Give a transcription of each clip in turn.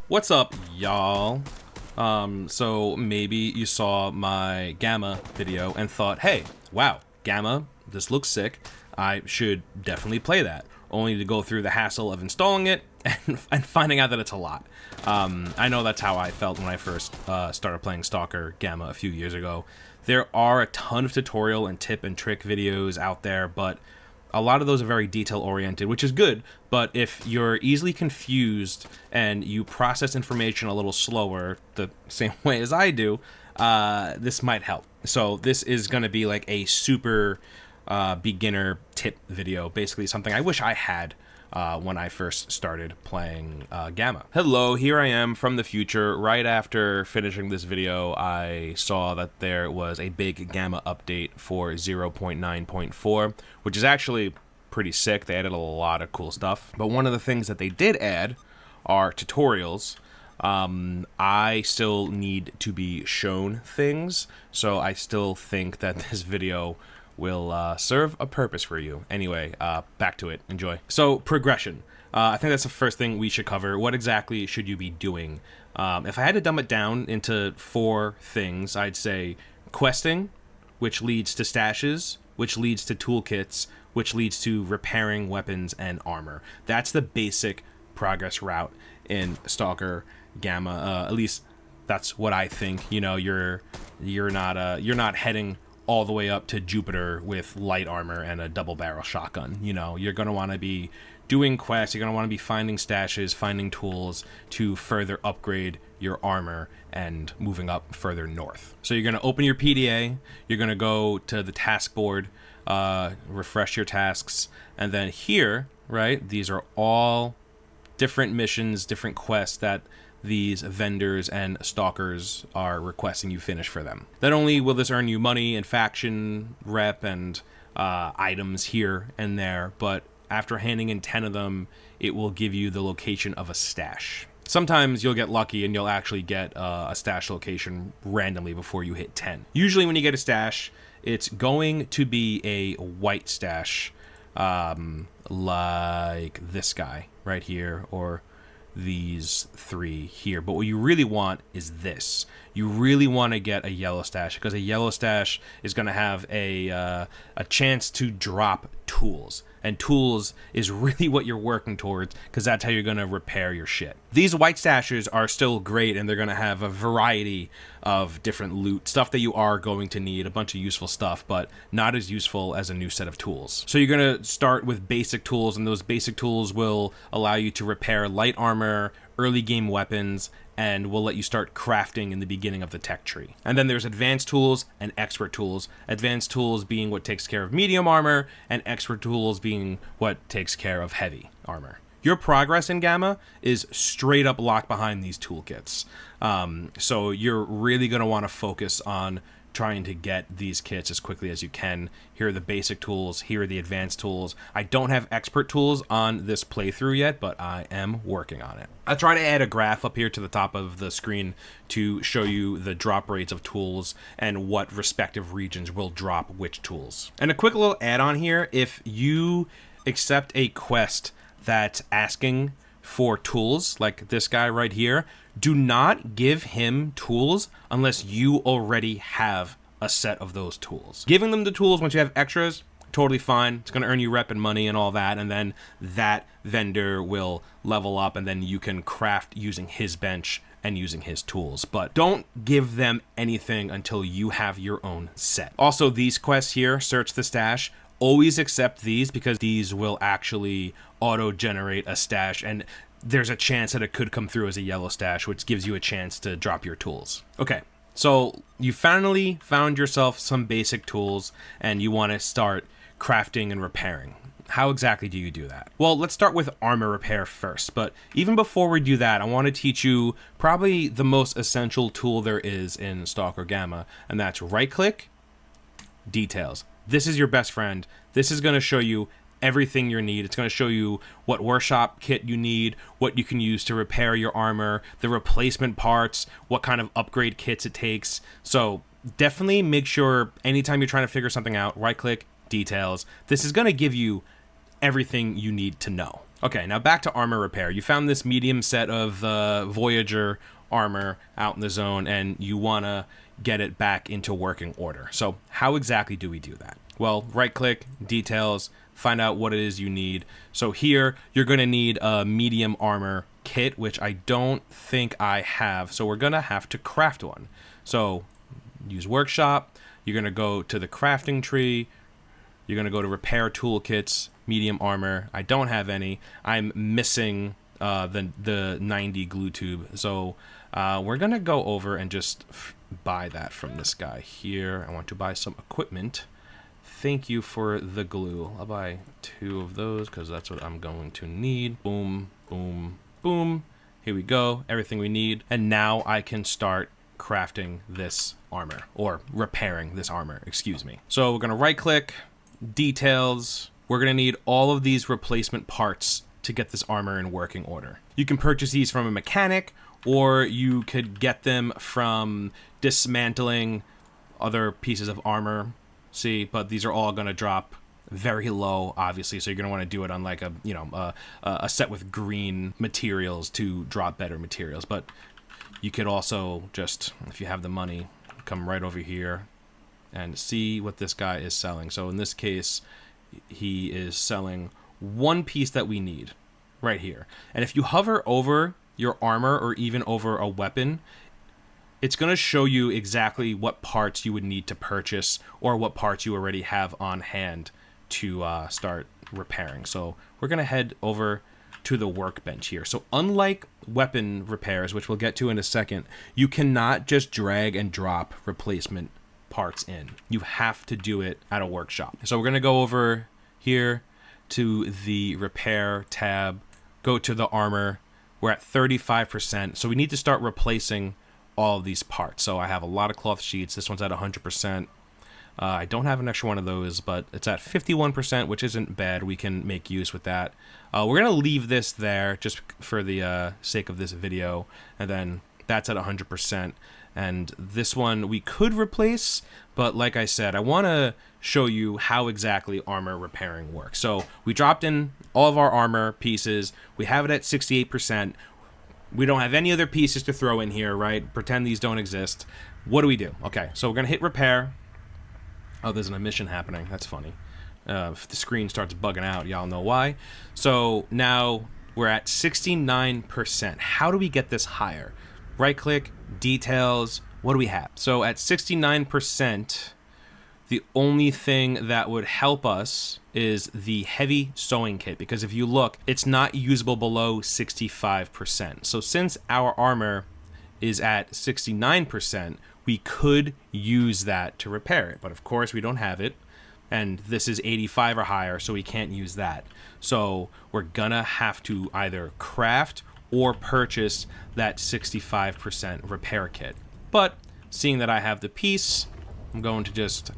What's up, y'all? So maybe you saw my Gamma video and thought, hey, wow, Gamma, this looks sick. I should definitely play that. Only to go through the hassle of installing it and finding out that it's a lot. I know that's how I felt when I first started playing S.T.A.L.K.E.R Gamma a few years ago. There are a ton of tutorial and tip and trick videos out there, but a lot of those are very detail oriented, which is good, but if you're easily confused and you process information a little slower, the same way as I do, this might help. So this is going to be like a super beginner tip video, basically something I wish I had when I first started playing Gamma. Hello, here I am from the future. Right after finishing this video, I saw that there was a big Gamma update for 0.9.4, which is actually pretty sick. They added a lot of cool stuff. But one of the things that they did add are tutorials. I still need to be shown things, so I still think that this video will serve a purpose for you. Anyway, back to it. Enjoy. So, progression. I think that's the first thing we should cover. What exactly should you be doing? If I had to dumb it down into 4 things, I'd say questing, which leads to stashes, which leads to toolkits, which leads to repairing weapons and armor. That's the basic progress route in S.T.A.L.K.E.R Gamma. At least that's what I think. You know, you're not heading all the way up to Jupiter with light armor and a double barrel shotgun. You know, you're going to want to be doing quests, you're going to want to be finding stashes, finding tools to further upgrade your armor and moving up further north. So you're going to open your PDA, you're going to go to the task board, refresh your tasks, and then here, right, these are all different missions, different quests that these vendors and stalkers are requesting you finish for them. Not only will this earn you money and faction rep and items here and there, but after handing in 10 of them, it will give you the location of a stash. Sometimes you'll get lucky and you'll actually get a stash location randomly before you hit 10. Usually when you get a stash, it's going to be a white stash, like this guy right here, or these 3 here. But what you really want is this. You really want to get a yellow stash, because a yellow stash is going to have a chance to drop tools. And tools is really what you're working towards, because that's how you're going to repair your shit. These white stashes are still great, and they're going to have a variety of different loot, stuff that you are going to need, a bunch of useful stuff, but not as useful as a new set of tools. So you're going to start with basic tools, and those basic tools will allow you to repair light armor, early game weapons, and will let you start crafting in the beginning of the tech tree. And then there's advanced tools and expert tools. Advanced tools being what takes care of medium armor, and expert tools being what takes care of heavy armor. Your progress in Gamma is straight up locked behind these toolkits. So you're really going to want to focus on trying to get these kits as quickly as you can. Here are the basic tools, here are the advanced tools. I don't have expert tools on this playthrough yet, but I am working on it. I try to add a graph up here to the top of the screen to show you the drop rates of tools and what respective regions will drop which tools. And a quick little add-on here, if you accept a quest that's asking for tools, like this guy right here, do not give him tools unless you already have a set of those tools. Giving them the tools once you have extras, totally fine. It's going to earn you rep and money and all that, and then that vendor will level up, and then you can craft using his bench and using his tools. But don't give them anything until you have your own set. Also, these quests here, search the stash, always accept these, because these will actually auto-generate a stash, and there's a chance that it could come through as a yellow stash, which gives you a chance to drop your tools. Okay, so you finally found yourself some basic tools, and you want to start crafting and repairing. How exactly do you do that? Well, let's start with armor repair first, but even before we do that, I want to teach you probably the most essential tool there is in S.T.A.L.K.E.R Gamma, and that's right-click, details. This is your best friend. This is going to show you everything you need. It's going to show you what workshop kit you need, what you can use to repair your armor, the replacement parts, what kind of upgrade kits it takes. So definitely make sure anytime you're trying to figure something out, right click, details. This is going to give you everything you need to know. Okay, now back to armor repair. You found this medium set of Voyager armor out in the zone, and you want to get it back into working order. So how exactly do we do that? Well, right-click, details, find out what it is you need. So here, you're going to need a medium armor kit, which I don't think I have, so we're going to have to craft one. So use workshop, you're going to go to the crafting tree, you're going to go to repair toolkits, medium armor. I don't have any. I'm missing the 90 glue tube. So we're going to go over and just buy that from this guy here. I want to buy some equipment. Thank you for the glue. I'll buy 2 of those because that's what I'm going to need. Boom, boom, boom. Here we go. Everything we need. And now I can start crafting this armor, or repairing this armor, excuse me. So we're going to right-click, details. We're going to need all of these replacement parts to get this armor in working order. You can purchase these from a mechanic, or you could get them from dismantling other pieces of armor. See, but these are all going to drop very low, obviously, so you're going to want to do it on like a, you know, a set with green materials to drop better materials. But you could also just, if you have the money, come right over here and see what this guy is selling. So in this case, he is selling 1 piece that we need right here. And if you hover over your armor or even over a weapon, it's going to show you exactly what parts you would need to purchase or what parts you already have on hand to start repairing. So we're going to head over to the workbench here. So unlike weapon repairs, which we'll get to in a second, you cannot just drag and drop replacement parts in. You have to do it at a workshop. So we're going to go over here to the repair tab, go to the armor. We're at 35%. So we need to start replacing all of these parts. So I have a lot of cloth sheets. This one's at 100%. I don't have an extra one of those, but it's at 51%, which isn't bad. We can make use with that. We're going to leave this there just for the sake of this video. And then that's at 100%. And this one we could replace, but like I said, I want to show you how exactly armor repairing works. So we dropped in all of our armor pieces. We have it at 68%. We don't have any other pieces to throw in here, right? Pretend these don't exist. What do we do? Okay, so we're going to hit repair. Oh, there's an emission happening. That's funny. If the screen starts bugging out, y'all know why. So now we're at 69%. How do we get this higher? Right-click, details. What do we have? So at 69%, the only thing that would help us is the heavy sewing kit, because if you look, it's not usable below 65%. So since our armor is at 69%, we could use that to repair it. But of course, we don't have it. And this is 85 or higher, so we can't use that. So we're gonna have to either craft or purchase that 65% repair kit. But seeing that I have the piece, I'm going to just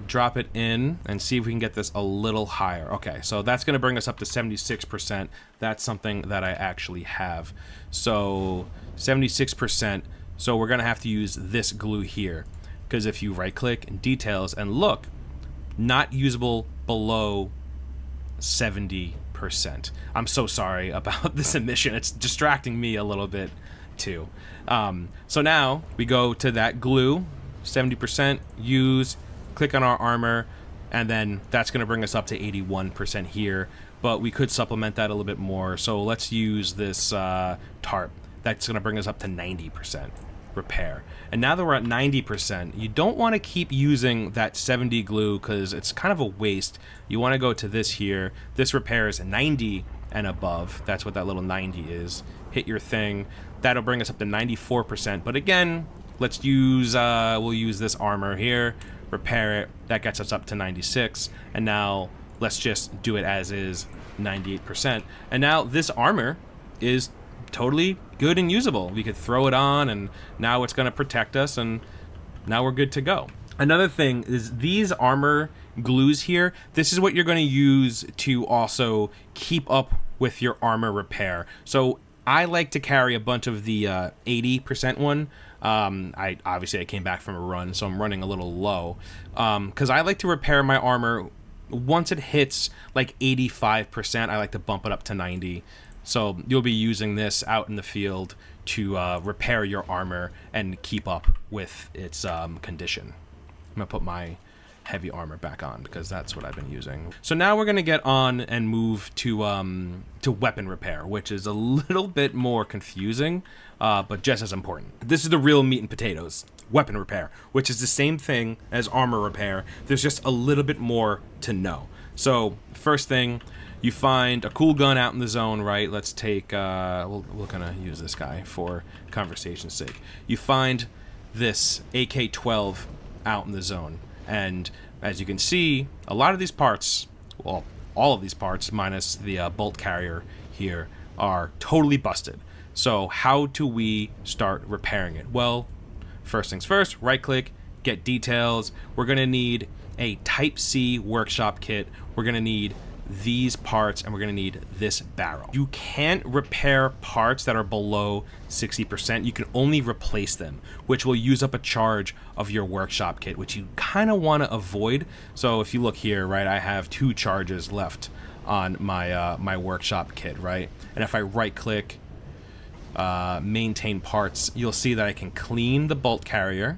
drop it in and see if we can get this a little higher. Okay, so that's going to bring us up to 76%. That's something that I actually have. So 76%. So we're going to have to use this glue here, because if you right click in details and look, not usable below 70%. I'm so sorry about this emission. It's distracting me a little bit too. So now we go to that glue, 70%, use, click on our armor, and then that's going to bring us up to 81% here, but we could supplement that a little bit more. So let's use this tarp. That's going to bring us up to 90% repair. And now that we're at 90%, you don't want to keep using that 70 glue because it's kind of a waste. You want to go to this here. This repairs 90 and above. That's what that little 90 is. Hit your thing. That'll bring us up to 94%. But again, let's use, we'll use this armor here. Repair it. That gets us up to 96. And now let's just do it as is, 98%. And now this armor is totally good and usable. We could throw it on, and now it's going to protect us, and now we're good to go. Another thing is these armor glues here, this is what you're going to use to also keep up with your armor repair. So I like to carry a bunch of the 80% one. I came back from a run, so I'm running a little low, because I like to repair my armor once it hits like 85%, I like to bump it up to 90. So you'll be using this out in the field to repair your armor and keep up with its condition. I'm gonna put my heavy armor back on because that's what I've been using. So now we're gonna get on and move to weapon repair, which is a little bit more confusing, but just as important. This is the real meat and potatoes. Weapon repair, which is the same thing as armor repair. There's just a little bit more to know. So first thing, you find a cool gun out in the zone, right? Let's take, we're gonna use this guy for conversation's sake. You find this AK-12 out in the zone. And as you can see, a lot of these parts, well, all of these parts, minus the bolt carrier here, are totally busted. So how do we start repairing it? Well, first things first, right click, get details. We're gonna need a Type C workshop kit. We're gonna need these parts, and we're gonna need this barrel. You can't repair parts that are below 60%. You can only replace them, which will use up a charge of your workshop kit, which you kind of want to avoid. So if you look here, right, I have 2 charges left on my my workshop kit, right? And if I right click, maintain parts, you'll see that I can clean the bolt carrier,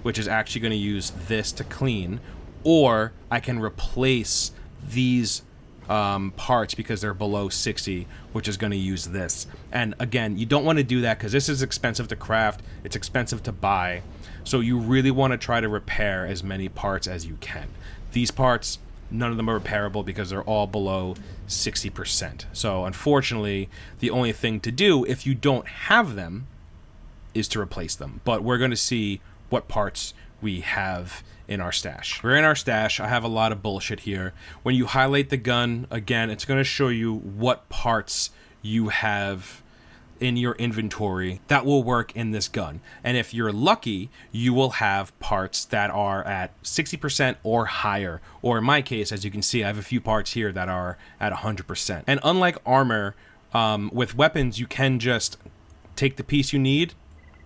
which is actually going to use this to clean, or I can replace these parts because they're below 60, which is going to use this. And again, you don't want to do that because this is expensive to craft, it's expensive to buy, so you really want to try to repair as many parts as you can. These parts, none of them are repairable because they're all below 60%. So unfortunately, the only thing to do if you don't have them is to replace them. But we're going to see what parts we have in our stash. We're in our stash. I have a lot of bullshit here. When you highlight the gun, again, it's going to show you what parts you have in your inventory that will work in this gun. And if you're lucky, you will have parts that are at 60% or higher. Or in my case, as you can see, I have a few parts here that are at 100%. And unlike armor, with weapons, you can just take the piece you need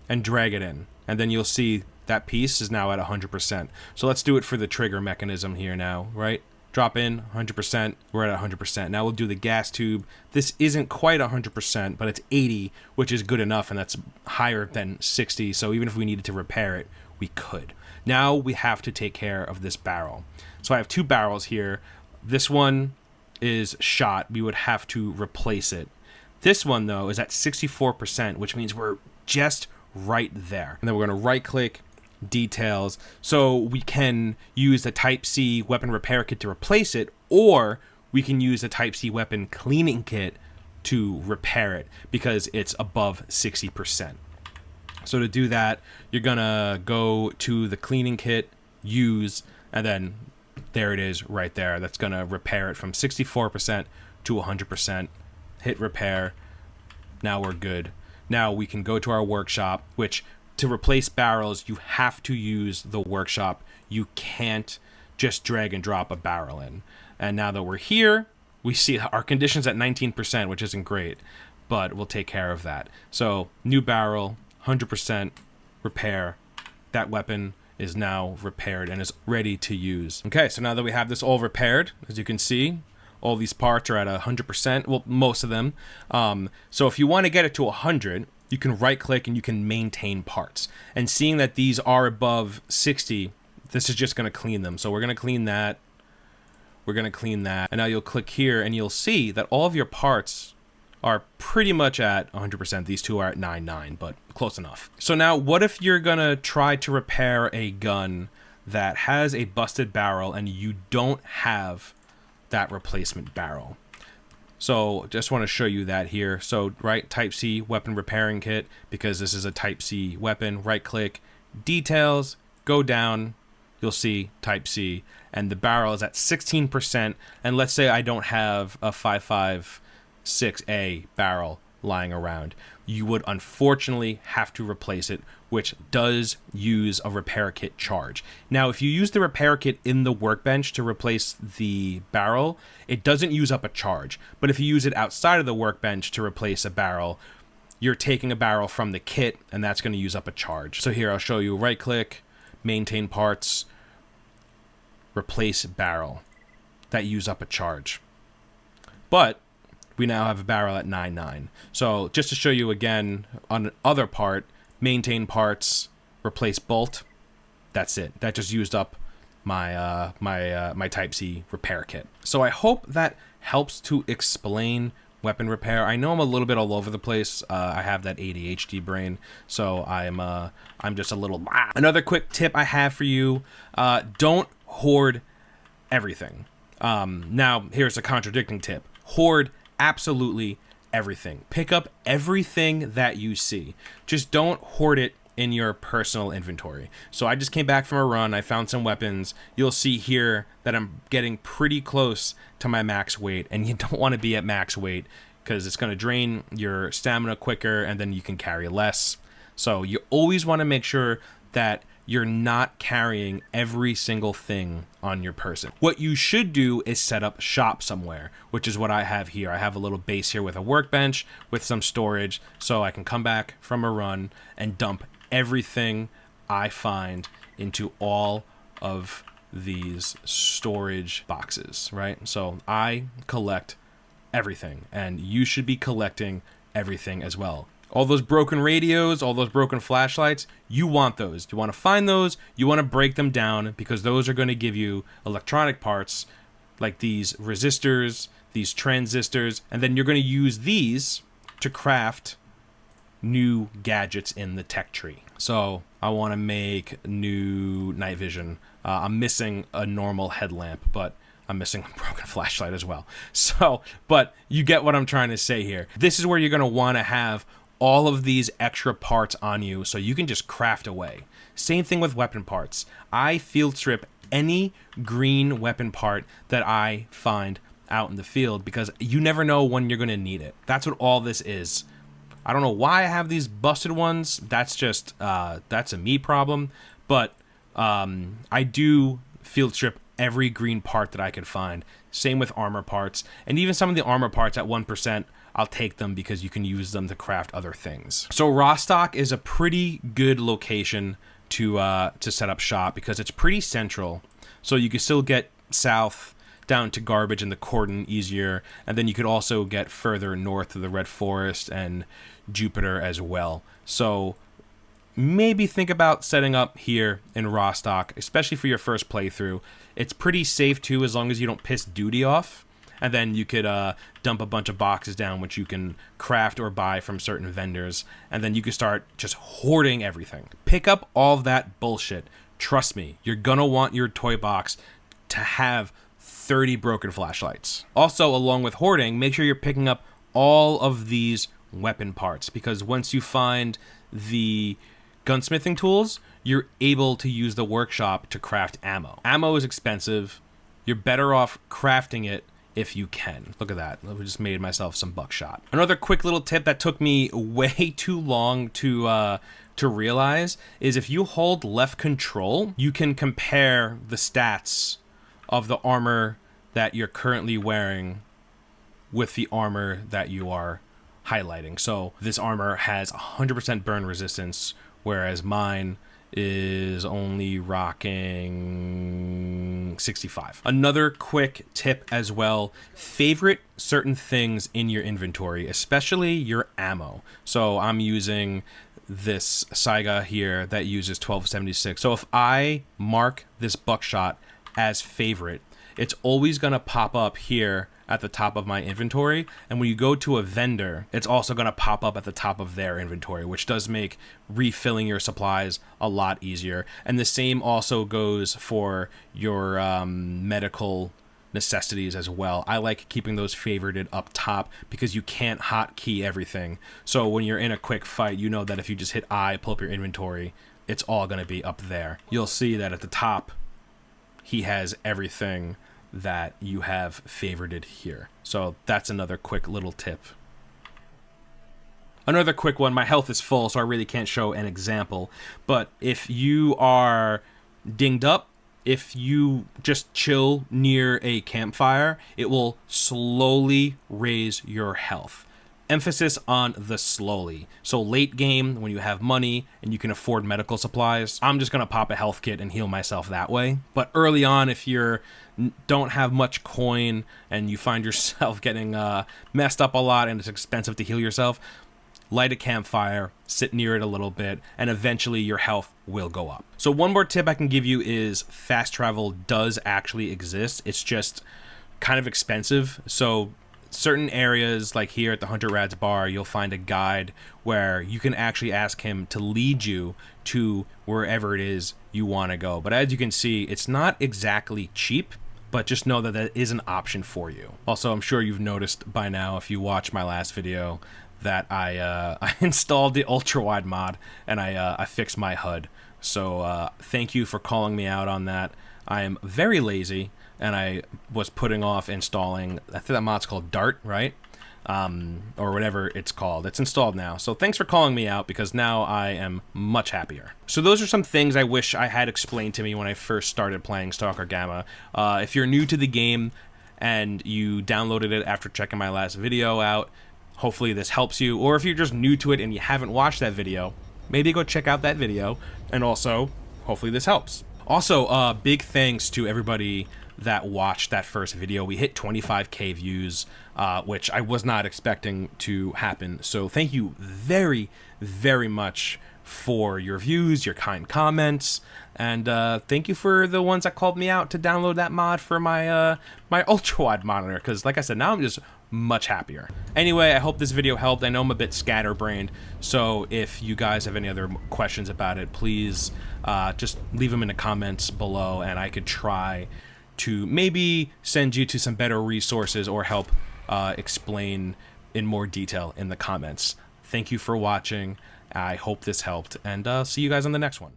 and drag it in. And then you'll see that piece is now at 100%. So let's do it for the trigger mechanism here now, right? Drop in, 100%, we're at 100%. Now we'll do the gas tube. This isn't quite 100%, but it's 80, which is good enough, and that's higher than 60, so even if we needed to repair it, we could. Now we have to take care of this barrel. So I have 2 barrels here. This one is shot. We would have to replace it. This one, though, is at 64%, which means we're just right there. And then we're going to right-click, details, so we can use the Type C weapon repair kit to replace it, or we can use the Type C weapon cleaning kit to repair it because it's above 60%. So to do that, you're gonna go to the cleaning kit, use, and then there it is right there. That's gonna repair it from 64% to 100%. Hit repair. Now we're good. Now we can go to our workshop, which to replace barrels, you have to use the workshop. You can't just drag and drop a barrel in. And now that we're here, we see our condition's at 19%, which isn't great, but we'll take care of that. So new barrel, 100% repair. That weapon is now repaired and is ready to use. Okay, so now that we have this all repaired, as you can see, all these parts are at 100%, well, most of them. So if you want to get it to 100, you can right click and you can maintain parts. And seeing that these are above 60, this is just going to clean them. So we're going to clean that. We're going to clean that. And now you'll click here and you'll see that all of your parts are pretty much at 100%. These 2 are at 99, but close enough. So now what if you're going to try to repair a gun that has a busted barrel and you don't have that replacement barrel? So just want to show you that here. So right, Type C weapon repairing kit, because this is a Type C weapon. Right click, details, go down, you'll see Type C, and the barrel is at 16%. And let's say I don't have a 5.56A barrel lying around. You would unfortunately have to replace it, which does use a repair kit charge. Now, if you use the repair kit in the workbench to replace the barrel, it doesn't use up a charge. But if you use it outside of the workbench to replace a barrel, you're taking a barrel from the kit, and that's going to use up a charge. So here, I'll show you. Right click, maintain parts, replace barrel. that use up a charge. But we now have a barrel at 9.9. So just to show you again on the other part, maintain parts, replace bolt. That's it. That just used up my my Type C repair kit. So I hope that helps to explain weapon repair. I know I'm a little bit all over the place. I have that ADHD brain, so I'm just a little. Another quick tip I have for you: don't hoard everything. Now here's a contradicting tip: hoard absolutely everything. Pick up everything that you see. Just don't hoard it in your personal inventory. So I just came back from a run. I found some weapons. You'll see here that I'm getting pretty close to my max weight, and you don't want to be at max weight because it's going to drain your stamina quicker and then you can carry less. So you always want to make sure that you're not carrying every single thing on your person. What you should do is set up shop somewhere, which is what I have here. I have a little base here with a workbench with some storage, so I can come back from a run and dump everything I find into all of these storage boxes, right? So I collect everything, and you should be collecting everything as well. All those broken radios, all those broken flashlights, you want those. You want to find those, you want to break them down, because those are going to give you electronic parts like these resistors, these transistors, and then you're going to use these to craft new gadgets in the tech tree. So I want to make new night vision. I'm missing a normal headlamp, but I'm missing a broken flashlight as well. So, but you get what I'm trying to say here. This is where you're going to want to have all of these extra parts on you so you can just craft away. Same thing with weapon parts. I field strip any green weapon part that I find out in the field because you never know when you're going to need it. That's what all this is. I don't know why I have these busted ones. That's just, that's a me problem. But I do field strip every green part that I could find. Same with armor parts. And even some of the armor parts at 1%, I'll take them because you can use them to craft other things. So Rostock is a pretty good location to set up shop because it's pretty central. So you can still get south down to Garbage and the Cordon easier, and then you could also get further north to the Red Forest and Jupiter as well. So maybe think about setting up here in Rostock, especially for your first playthrough. It's pretty safe too, as long as you don't piss duty off. And then you could dump a bunch of boxes down, which you can craft or buy from certain vendors. And then you can start just hoarding everything. Pick up all of that bullshit. Trust me, you're gonna want your toy box to have 30 broken flashlights. Also, along with hoarding, make sure you're picking up all of these weapon parts, because once you find the gunsmithing tools, you're able to use the workshop to craft ammo. Ammo is expensive. You're better off crafting it if you can. Look at that. I just made myself some buckshot. Another quick little tip that took me way too long to realize is if you hold left control, you can compare the stats of the armor that you're currently wearing with the armor that you are highlighting. So this armor has 100% burn resistance, whereas mine is only rocking 65. Another quick tip as well, favorite certain things in your inventory, especially your ammo. So I'm using this Saiga here that uses 1276. So if I mark this buckshot as favorite, it's always going to pop up here at the top of my inventory, and when you go to a vendor, it's also going to pop up at the top of their inventory, which does make refilling your supplies a lot easier. And the same also goes for your medical necessities as well. I like keeping those favorited up top because you can't hotkey everything. So when you're in a quick fight, you know that if you just hit I, pull up your inventory, it's all going to be up there. You'll see that at the top, he has everything that you have favorited here. So that's another quick little tip. Another quick one, my health is full, so I really can't show an example, but if you are dinged up, if you just chill near a campfire, it will slowly raise your health. Emphasis on the slowly. So late game, when you have money and you can afford medical supplies, I'm just going to pop a health kit and heal myself that way. But early on, if you're don't have much coin and you find yourself getting messed up a lot and it's expensive to heal yourself, light a campfire, sit near it a little bit, and eventually your health will go up. So one more tip I can give you is fast travel does actually exist. It's just kind of expensive. So certain areas, like here at the Hunter Rad's bar, you'll find a guide where you can actually ask him to lead you to wherever it is you want to go. But as you can see, it's not exactly cheap, but just know that that is an option for you. Also, I'm sure you've noticed by now, if you watch my last video, that I installed the ultra wide mod and I fixed my HUD. So thank you for calling me out on that. I am very lazy, and I was putting off installing, I think that mod's called Dart, right? Or whatever it's called. It's installed now. So thanks for calling me out, because now I am much happier. So those are some things I wish I had explained to me when I first started playing S.T.A.L.K.E.R Gamma. If you're new to the game and you downloaded it after checking my last video out, hopefully this helps you. Or if you're just new to it and you haven't watched that video, maybe go check out that video. And also, hopefully this helps. Also, big thanks to everybody that watched that first video. We hit 25K views, which I was not expecting to happen. So thank you very, very much for your views, your kind comments, and thank you for the ones that called me out to download that mod for my my ultra wide monitor, because like I said, now I'm just much happier. Anyway, I hope this video helped. I know I'm a bit scatterbrained, so if you guys have any other questions about it, please just leave them in the comments below, and I could try to maybe send you to some better resources or help explain in more detail in the comments. Thank you for watching. I hope this helped, and see you guys on the next one.